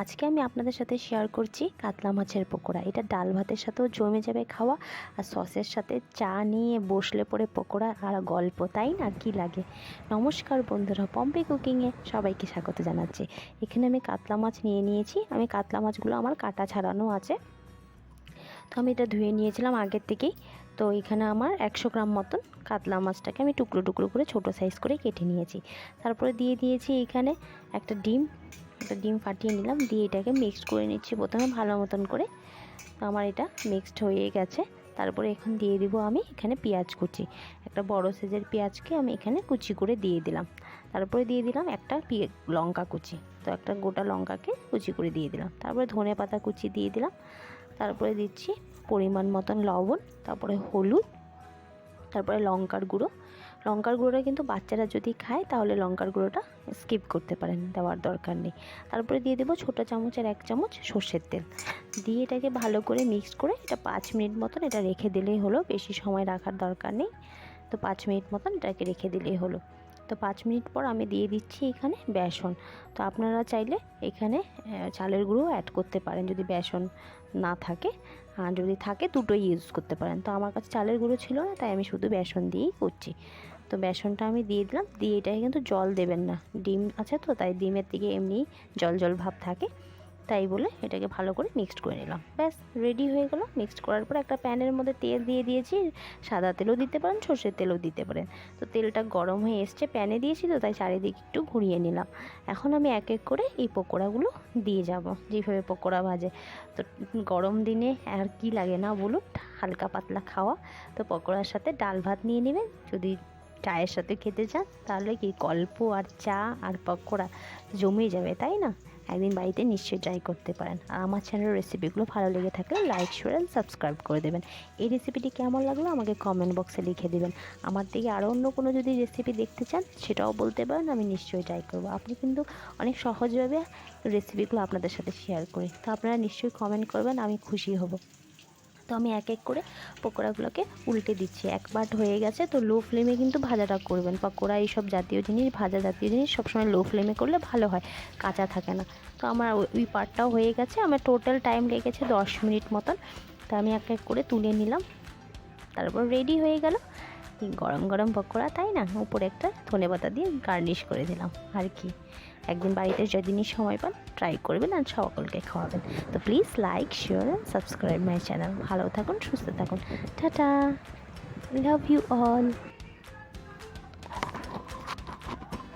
আজকে আমি আপনাদের সাথে শেয়ার করছি কাতলা মাছের পকোড়া। এটা ডাল ভাতের সাথেও জমে যাবে খাওয়া, আর সসের সাথে চা নিয়ে বসলে পরে পকোড়া আর গল্প, তাই না? কি লাগে। নমস্কার বন্ধুরা, পম্পি কুকিংয়ে সবাইকে স্বাগত জানাচ্ছি। এখানে আমি কাতলা মাছ নিয়ে নিয়েছি। আমি কাতলা মাছগুলো আমার কাটা ছাড়ানো আছে, তো আমি এটা ধুয়ে নিয়েছিলাম আগের থেকেই। তো এখানে আমার 100 গ্রাম মতন কাতলা মাছটাকে আমি টুকরো টুকরো করে ছোটো সাইজ করে কেটে নিয়েছি। তারপরে দিয়ে দিয়েছি এখানে একটা ডিম ফাটিয়ে নিলাম, দিয়ে এটাকে মিক্সড করে নিচ্ছি প্রথমে ভালো মতন করে। তো আমার এটা মিক্সড হয়ে গেছে। তারপরে এখন দিয়ে দিব আমি এখানে পেঁয়াজ কুচি, একটা বড় সাইজের পেঁয়াজকে আমি এখানে কুচি করে দিয়ে দিলাম। তারপরে দিয়ে দিলাম একটা লঙ্কা কুচি, তো একটা গোটা লঙ্কাকে কুচি করে দিয়ে দিলাম। তারপরে ধনে পাতা কুচি দিয়ে দিলাম। তারপরে দিচ্ছি পরিমাণ মতন লবণ, তারপরে হলুদ, তারপরে লঙ্কার গুঁড়োটা কিন্তু বাচ্চারা যদি খায় তাহলে লঙ্কার গুঁড়োটা স্কিপ করতে পারেন, দেওয়ার দরকার নেই। তারপরে দিয়ে দেবো ছোটো চামচের 1 চামচ সর্ষের তেল, দিয়ে এটাকে ভালো করে মিক্স করে এটা 5 মিনিট মতন এটা রেখে দিলেই হলো। বেশি সময় রাখার দরকার নেই, তো 5 মিনিট মতন এটাকে রেখে দিলেই হলো। তো 5 মিনিট পর আমি দিয়ে দিচ্ছি এখানে বেসন। তো আপনারা চাইলে এখানে চালের গুঁড়ো অ্যাড করতে পারেন যদি বেসন না থাকে, আর যদি থাকে দুটোই ইউজ করতে পারেন। তো আমার কাছে চালের গুঁড়ো ছিল না, তাই আমি শুধু বেসন দিয়েই করছি। তো বেসনটা আমি দিয়ে দিলাম, দিয়ে এটাকে কিন্তু জল দেবেন না, ডিম আছে তো তাই ডিমের দিকে এমনি জল জল ভাব থাকে, তাই বলে এটাকে ভালো করে মিক্সড করে নিলাম। ব্যাস রেডি হয়ে গেল। মিক্সড করার পর একটা প্যানের মধ্যে তেল দিয়ে দিয়েছি, সাদা তেলও দিতে পারেন, সর্ষের তেলও দিতে পারেন। তো তেলটা গরম হয়ে এসছে, প্যানে দিয়েছি তো তাই চারিদিকে একটু ঘুরিয়ে নিলাম। এখন আমি এক এক করে এই পকোড়াগুলো দিয়ে যাব, যেভাবে পকোড়া ভাজে। তো গরম দিনে আর কি লাগে না বলুন, হালকা পাতলা খাওয়া। তো পকোড়ার সাথে ডাল ভাত নিয়ে নেবেন, যদি চায়ের সাথে খেতে চান তাহলে কি গল্প আর চা আর পকোড়া জমে যাবে, তাই না? একদিন বাড়িতে নিশ্চয়ই ট্রাই করতে পারেন। আর আমার চ্যানেলের রেসিপিগুলো ভালো লেগে থাকলে লাইক, শেয়ার অ্যান্ড সাবস্ক্রাইব করে দেবেন। এই রেসিপিটি কেমন লাগলো আমাকে কমেন্ট বক্সে লিখে দেবেন। আমার থেকে আরও অন্য কোনো যদি রেসিপি দেখতে চান সেটাও বলতে পারেন, আমি নিশ্চয়ই ট্রাই করব। আপনি কিন্তু অনেক সহজভাবে রেসিপিগুলো আপনাদের সাথে শেয়ার করি, তো আপনারা নিশ্চয়ই কমেন্ট করবেন, আমি খুশি হব। তো আমি এক এক করে পকোড়াগুলোকে উল্টে দিচ্ছি। একবার হয়ে গেছে, তো লো ফ্লেমে কিন্তু ভাজাটা করবেন। পকোড়া এইসব জাতীয় জিনিস, ভাজা জাতীয় জিনিস সবসময় লো ফ্লেমে করলে ভালো হয়, কাঁচা থাকে না। তো আমার ওই পার্টটাও হয়ে গেছে, আমার টোটাল টাইম লেগেছে 10 মিনিট মতন। তো আমি এক এক করে তুলে নিলাম, তারপর রেডি হয়ে গেল গরম গরম পকোড়া, তাই না? উপরে একটা ধনেপাতা দিয়ে গার্নিশ করে দিলাম। আর কি, একদিন বাড়িতে যেদিনই সময় পান ট্রাই করবেন আর সকলকে খাওয়াবেন। তো please like, share and subscribe my channel. ভালো থাকুন, সুস্থ থাকুন, টাটা, লাভ ইউ অল।